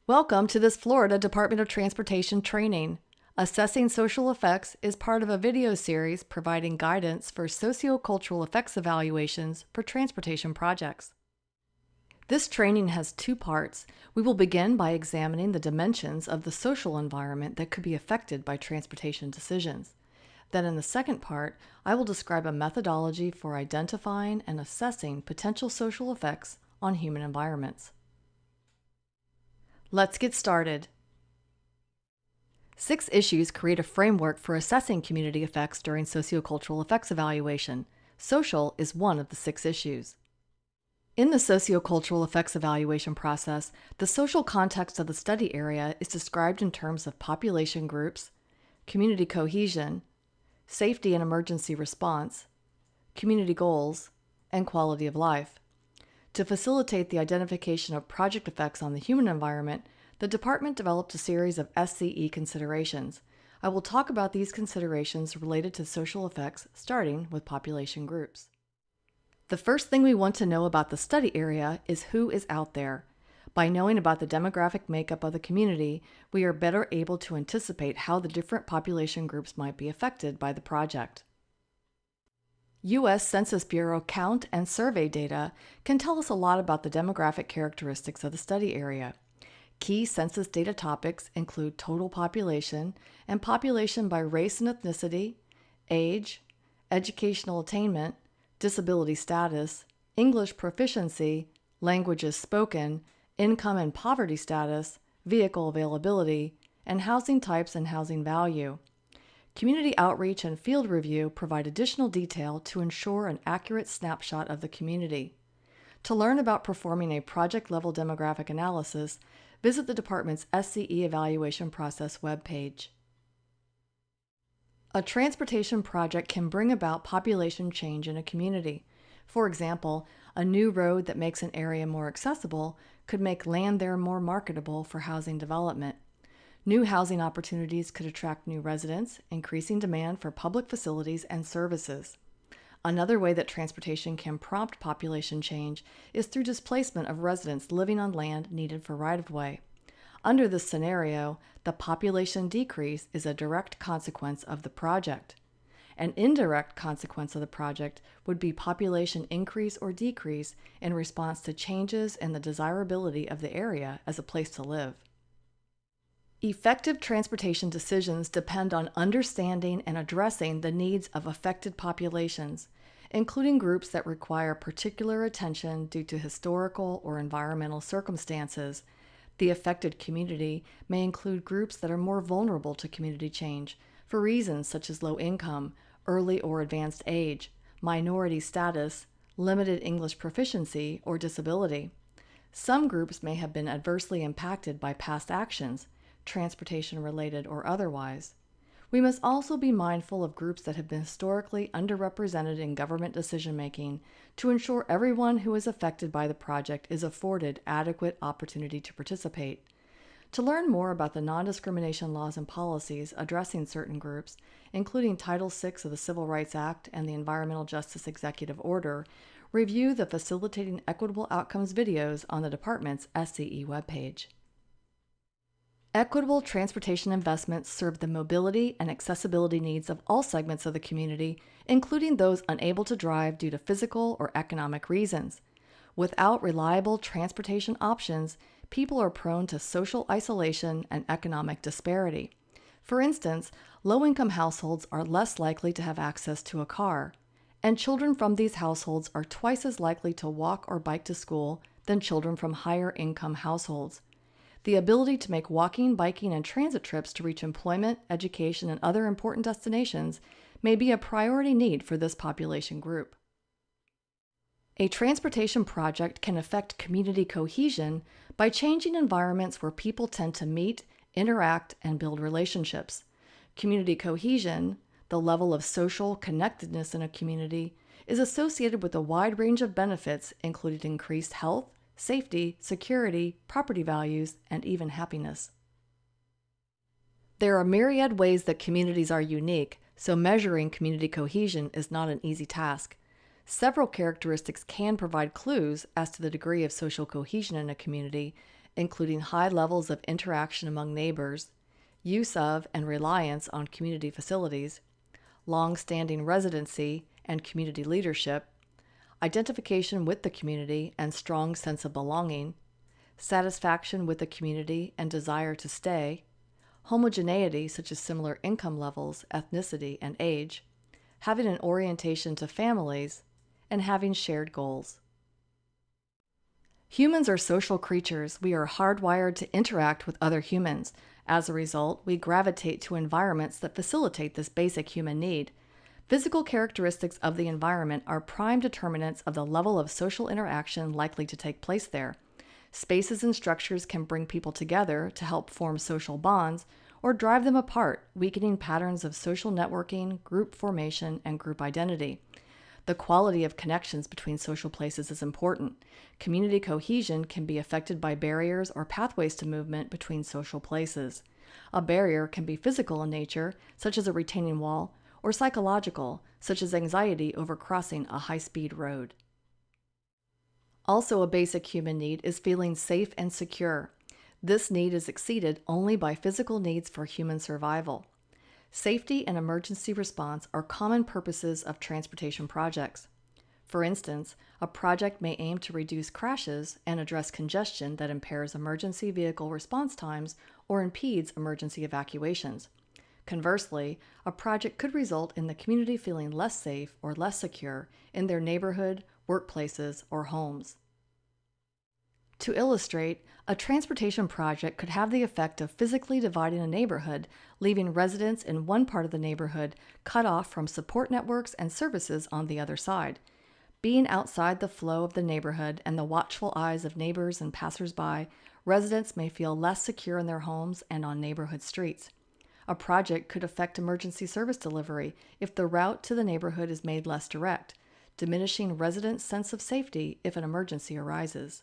Welcome to this Florida Department of Transportation training. Assessing Social Effects is part of a video series providing guidance for sociocultural effects evaluations for transportation projects. This training has two parts. We will begin by examining the dimensions of the social environment that could be affected by transportation decisions. Then in the second part, I will describe a methodology for identifying and assessing potential social effects on human environments. Let's get started. 6 issues create a framework for assessing community effects during sociocultural effects evaluation. Social is one of the 6 issues. In the sociocultural effects evaluation process, the social context of the study area is described in terms of population groups, community cohesion, safety and emergency response, community goals, and quality of life. To facilitate the identification of project effects on the human environment, the department developed a series of SCE considerations. I will talk about these considerations related to social effects, starting with population groups. The first thing we want to know about the study area is who is out there. By knowing about the demographic makeup of the community, we are better able to anticipate how the different population groups might be affected by the project. U.S. Census Bureau count and survey data can tell us a lot about the demographic characteristics of the study area. Key census data topics include total population and population by race and ethnicity, age, educational attainment, disability status, English proficiency, languages spoken, income and poverty status, vehicle availability, and housing types and housing value. Community outreach and field review provide additional detail to ensure an accurate snapshot of the community. To learn about performing a project-level demographic analysis, visit the department's SCE evaluation process webpage. A transportation project can bring about population change in a community. For example, a new road that makes an area more accessible could make land there more marketable for housing development. New housing opportunities could attract new residents, increasing demand for public facilities and services. Another way that transportation can prompt population change is through displacement of residents living on land needed for right-of-way. Under this scenario, the population decrease is a direct consequence of the project. An indirect consequence of the project would be population increase or decrease in response to changes in the desirability of the area as a place to live. Effective transportation decisions depend on understanding and addressing the needs of affected populations, including groups that require particular attention due to historical or environmental circumstances. The affected community may include groups that are more vulnerable to community change for reasons such as low income, early or advanced age, minority status, limited English proficiency, or disability. Some groups may have been adversely impacted by past actions, transportation-related or otherwise. We must also be mindful of groups that have been historically underrepresented in government decision-making to ensure everyone who is affected by the project is afforded adequate opportunity to participate. To learn more about the non-discrimination laws and policies addressing certain groups, including Title VI of the Civil Rights Act and the Environmental Justice Executive Order, review the Facilitating Equitable Outcomes videos on the department's SCE webpage. Equitable transportation investments serve the mobility and accessibility needs of all segments of the community, including those unable to drive due to physical or economic reasons. Without reliable transportation options, people are prone to social isolation and economic disparity. For instance, low-income households are less likely to have access to a car, and children from these households are twice as likely to walk or bike to school than children from higher-income households. The ability to make walking, biking, and transit trips to reach employment, education, and other important destinations may be a priority need for this population group. A transportation project can affect community cohesion by changing environments where people tend to meet, interact, and build relationships. Community cohesion, the level of social connectedness in a community, is associated with a wide range of benefits, including increased health, safety, security, property values, and even happiness. There are myriad ways that communities are unique, so measuring community cohesion is not an easy task. Several characteristics can provide clues as to the degree of social cohesion in a community, including high levels of interaction among neighbors, use of and reliance on community facilities, long-standing residency and community leadership, identification with the community and strong sense of belonging, satisfaction with the community and desire to stay, homogeneity such as similar income levels, ethnicity, and age, having an orientation to families, and having shared goals. Humans are social creatures. We are hardwired to interact with other humans. As a result, we gravitate to environments that facilitate this basic human need. Physical characteristics of the environment are prime determinants of the level of social interaction likely to take place there. Spaces and structures can bring people together to help form social bonds or drive them apart, weakening patterns of social networking, group formation, and group identity. The quality of connections between social places is important. Community cohesion can be affected by barriers or pathways to movement between social places. A barrier can be physical in nature, such as a retaining wall, or psychological, such as anxiety over crossing a high-speed road. Also, a basic human need is feeling safe and secure. This need is exceeded only by physical needs for human survival. Safety and emergency response are common purposes of transportation projects. For instance, a project may aim to reduce crashes and address congestion that impairs emergency vehicle response times or impedes emergency evacuations. Conversely, a project could result in the community feeling less safe or less secure in their neighborhood, workplaces, or homes. To illustrate, a transportation project could have the effect of physically dividing a neighborhood, leaving residents in one part of the neighborhood cut off from support networks and services on the other side. Being outside the flow of the neighborhood and the watchful eyes of neighbors and passersby, residents may feel less secure in their homes and on neighborhood streets. A project could affect emergency service delivery if the route to the neighborhood is made less direct, diminishing residents' sense of safety if an emergency arises.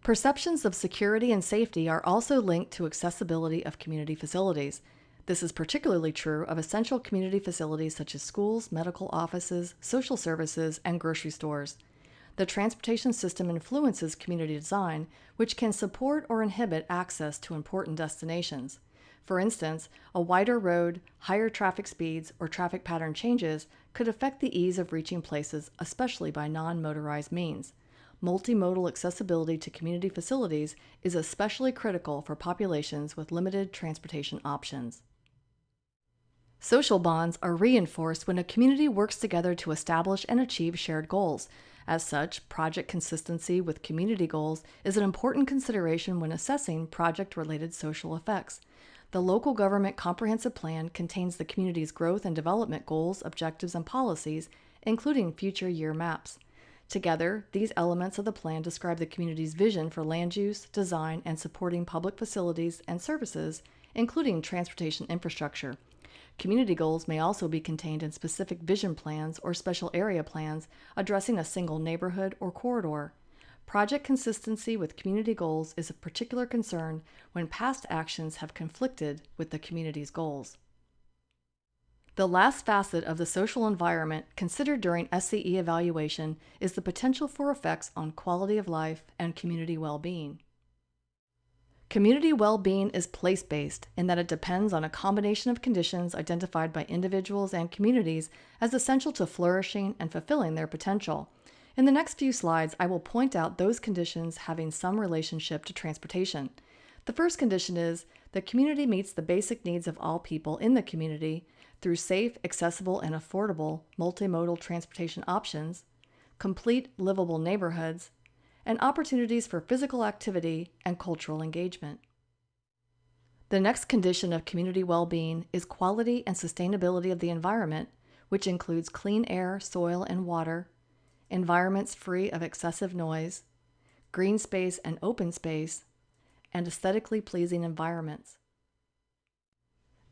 Perceptions of security and safety are also linked to accessibility of community facilities. This is particularly true of essential community facilities such as schools, medical offices, social services, and grocery stores. The transportation system influences community design, which can support or inhibit access to important destinations. For instance, a wider road, higher traffic speeds, or traffic pattern changes could affect the ease of reaching places, especially by non-motorized means. Multimodal accessibility to community facilities is especially critical for populations with limited transportation options. Social bonds are reinforced when a community works together to establish and achieve shared goals. As such, project consistency with community goals is an important consideration when assessing project-related social effects. The local government comprehensive plan contains the community's growth and development goals, objectives, and policies, including future year maps. Together, these elements of the plan describe the community's vision for land use, design, and supporting public facilities and services, including transportation infrastructure. Community goals may also be contained in specific vision plans or special area plans addressing a single neighborhood or corridor. Project consistency with community goals is of particular concern when past actions have conflicted with the community's goals. The last facet of the social environment considered during SCE evaluation is the potential for effects on quality of life and community well-being. Community well-being is place-based in that it depends on a combination of conditions identified by individuals and communities as essential to flourishing and fulfilling their potential. In the next few slides, I will point out those conditions having some relationship to transportation. The first condition is the community meets the basic needs of all people in the community through safe, accessible, and affordable multimodal transportation options, complete livable neighborhoods, and opportunities for physical activity and cultural engagement. The next condition of community well-being is quality and sustainability of the environment, which includes clean air, soil, and water, environments free of excessive noise, green space and open space, and aesthetically pleasing environments.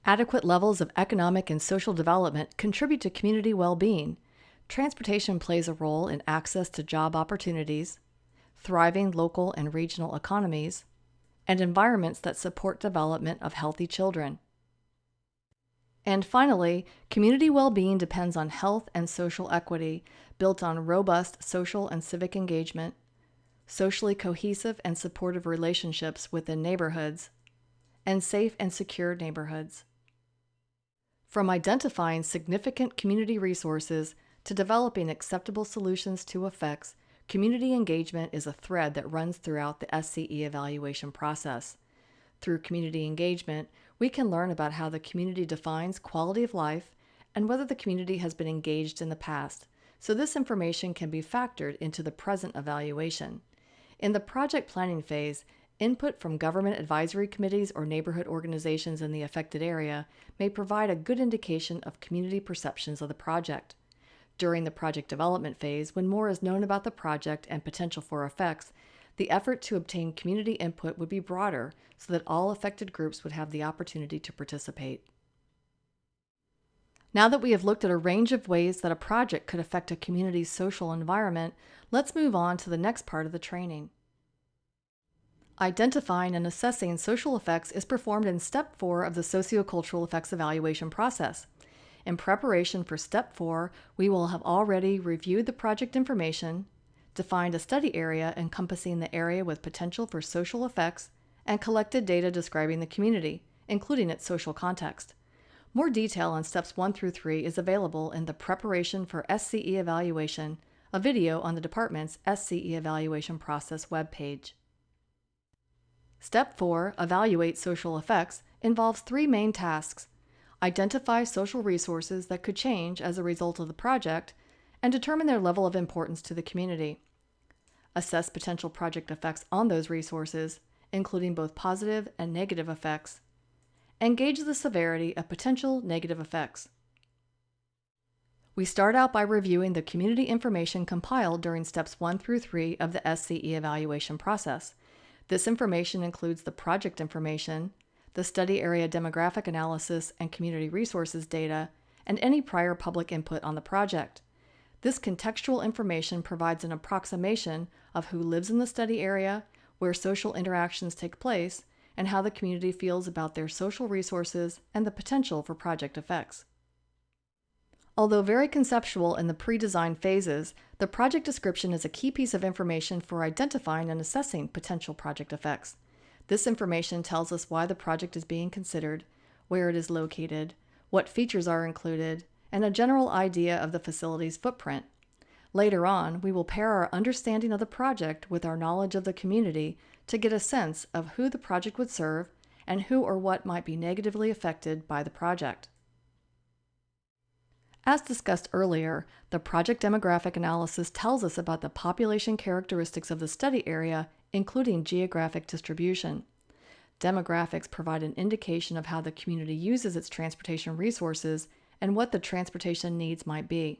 Adequate levels of economic and social development contribute to community well-being. Transportation plays a role in access to job opportunities, thriving local and regional economies, and environments that support development of healthy children. And finally, community well-being depends on health and social equity, built on robust social and civic engagement, socially cohesive and supportive relationships within neighborhoods, and safe and secure neighborhoods. From identifying significant community resources to developing acceptable solutions to effects, community engagement is a thread that runs throughout the SCE evaluation process. Through community engagement, we can learn about how the community defines quality of life and whether the community has been engaged in the past, so this information can be factored into the present evaluation. In the project planning phase, input from government advisory committees or neighborhood organizations in the affected area may provide a good indication of community perceptions of the project. During the project development phase, when more is known about the project and potential for effects, the effort to obtain community input would be broader so that all affected groups would have the opportunity to participate. Now that we have looked at a range of ways that a project could affect a community's social environment, let's move on to the next part of the training. Identifying and assessing social effects is performed in Step 4 of the Sociocultural Effects Evaluation process. In preparation for Step 4, we will have already reviewed the project information, defined a study area encompassing the area with potential for social effects, and collected data describing the community, including its social context. More detail on Steps 1 through 3 is available in the Preparation for SCE Evaluation, a video on the department's SCE Evaluation process webpage. Step 4, Evaluate Social Effects, involves three main tasks: identify social resources that could change as a result of the project, and determine their level of importance to the community. Assess potential project effects on those resources, including both positive and negative effects, and gauge the severity of potential negative effects. We start out by reviewing the community information compiled during Steps 1 through 3 of the SCE evaluation process. This information includes the project information, the study area demographic analysis and community resources data, and any prior public input on the project. This contextual information provides an approximation of who lives in the study area, where social interactions take place, and how the community feels about their social resources and the potential for project effects. Although very conceptual in the pre-design phases, the project description is a key piece of information for identifying and assessing potential project effects. This information tells us why the project is being considered, where it is located, what features are included, and a general idea of the facility's footprint. Later on, we will pair our understanding of the project with our knowledge of the community to get a sense of who the project would serve and who or what might be negatively affected by the project. As discussed earlier, the project demographic analysis tells us about the population characteristics of the study area, including geographic distribution. Demographics provide an indication of how the community uses its transportation resources and what the transportation needs might be.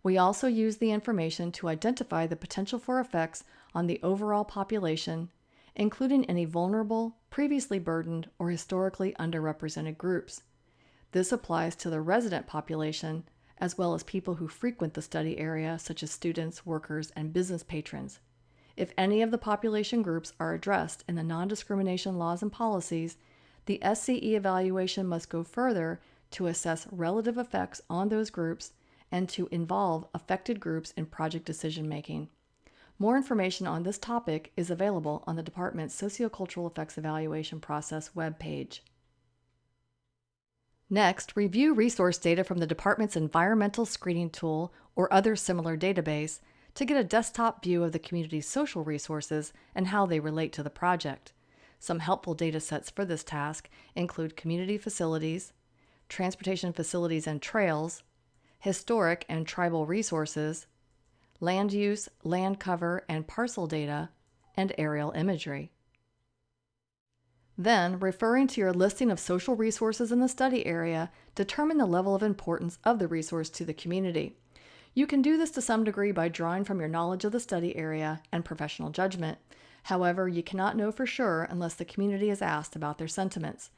We also use the information to identify the potential for effects on the overall population, including any vulnerable, previously burdened, or historically underrepresented groups. This applies to the resident population, as well as people who frequent the study area, such as students, workers, and business patrons. If any of the population groups are addressed in the non-discrimination laws and policies, the SCE evaluation must go further to assess relative effects on those groups and to involve affected groups in project decision-making. More information on this topic is available on the department's Sociocultural Effects Evaluation process webpage. Next, review resource data from the department's Environmental Screening Tool or other similar database to get a desktop view of the community's social resources and how they relate to the project. Some helpful data sets for this task include community facilities, transportation facilities and trails, historic and tribal resources, land use, land cover, and parcel data, and aerial imagery. Then, referring to your listing of social resources in the study area, determine the level of importance of the resource to the community. You can do this to some degree by drawing from your knowledge of the study area and professional judgment. However, you cannot know for sure unless the community is asked about their sentiments.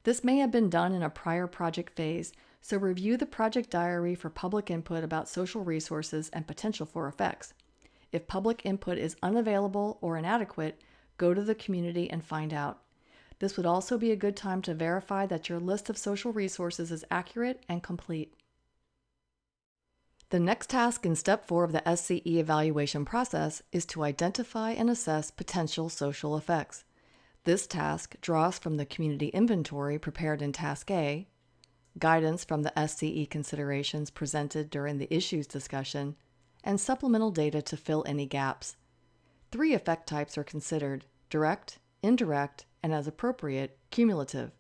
This may have been done in a prior project phase, so review the project diary for public input about social resources and potential for effects. If public input is unavailable or inadequate, go to the community and find out. This would also be a good time to verify that your list of social resources is accurate and complete. The next task in Step 4 of the SCE evaluation process is to identify and assess potential social effects. This task draws from the community inventory prepared in Task A, guidance from the SCE considerations presented during the issues discussion, and supplemental data to fill any gaps. 3 effect types are considered: direct, indirect, and as appropriate, cumulative.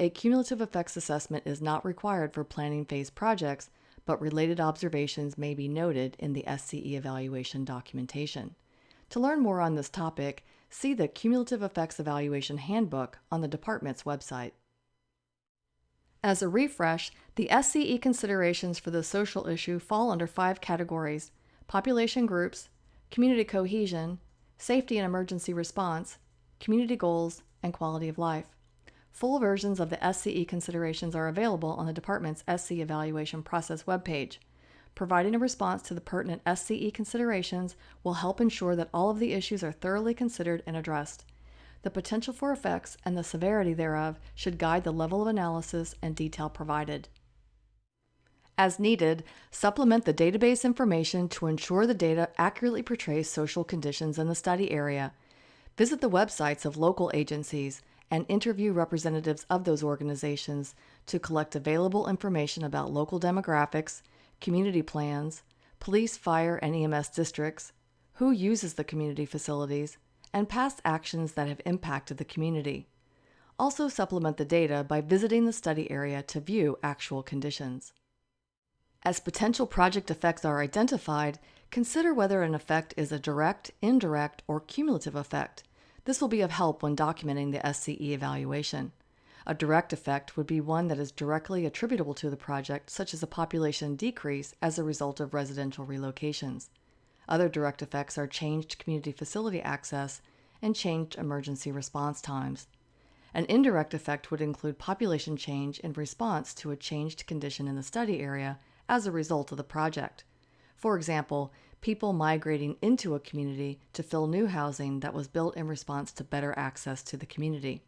A cumulative effects assessment is not required for planning phase projects, but related observations may be noted in the SCE evaluation documentation. To learn more on this topic, see the Cumulative Effects Evaluation Handbook on the department's website. As a refresh, the SCE considerations for the social issue fall under 5 categories: population groups, community cohesion, safety and emergency response, community goals, and quality of life. Full versions of the SCE considerations are available on the department's SCE evaluation process webpage. Providing a response to the pertinent SCE considerations will help ensure that all of the issues are thoroughly considered and addressed. The potential for effects and the severity thereof should guide the level of analysis and detail provided. As needed, supplement the database information to ensure the data accurately portrays social conditions in the study area. Visit the websites of local agencies and interview representatives of those organizations to collect available information about local demographics, community plans, police, fire, and EMS districts, who uses the community facilities, and past actions that have impacted the community. Also supplement the data by visiting the study area to view actual conditions. As potential project effects are identified, consider whether an effect is a direct, indirect, or cumulative effect. This will be of help when documenting the SCE evaluation. A direct effect would be one that is directly attributable to the project, such as a population decrease as a result of residential relocations. Other direct effects are changed community facility access and changed emergency response times. An indirect effect would include population change in response to a changed condition in the study area as a result of the project. For example, people migrating into a community to fill new housing that was built in response to better access to the community.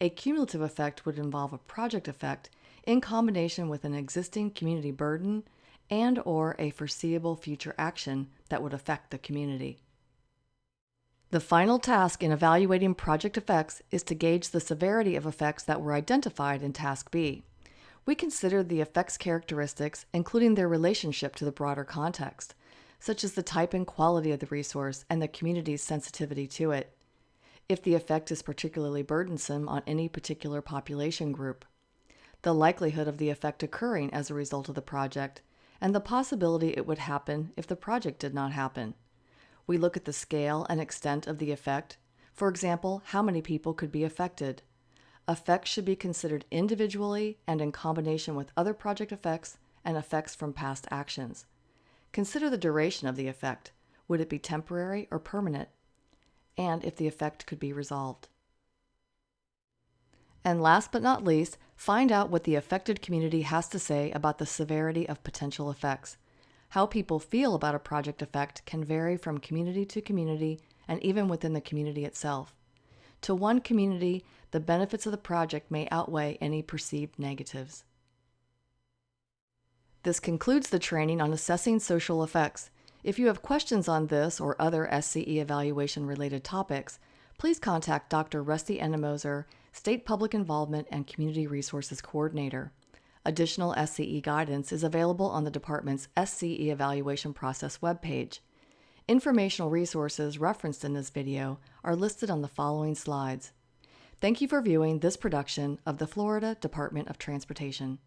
A cumulative effect would involve a project effect in combination with an existing community burden and/or a foreseeable future action that would affect the community. The final task in evaluating project effects is to gauge the severity of effects that were identified in Task B. We considered the effects characteristics, including their relationship to the broader context, such as the type and quality of the resource and the community's sensitivity to it. If the effect is particularly burdensome on any particular population group, the likelihood of the effect occurring as a result of the project, and the possibility it would happen if the project did not happen. We look at the scale and extent of the effect. For example, how many people could be affected. Effects should be considered individually and in combination with other project effects and effects from past actions. Consider the duration of the effect. Would it be temporary or permanent? And if the effect could be resolved. And last but not least, find out what the affected community has to say about the severity of potential effects. How people feel about a project effect can vary from community to community and even within the community itself. To one community, the benefits of the project may outweigh any perceived negatives. This concludes the training on assessing social effects. If you have questions on this or other SCE evaluation-related topics, please contact Dr. Rusty Ennemoser, State Public Involvement and Community Resources Coordinator. Additional SCE guidance is available on the department's SCE evaluation process webpage. Informational resources referenced in this video are listed on the following slides. Thank you for viewing this production of the Florida Department of Transportation.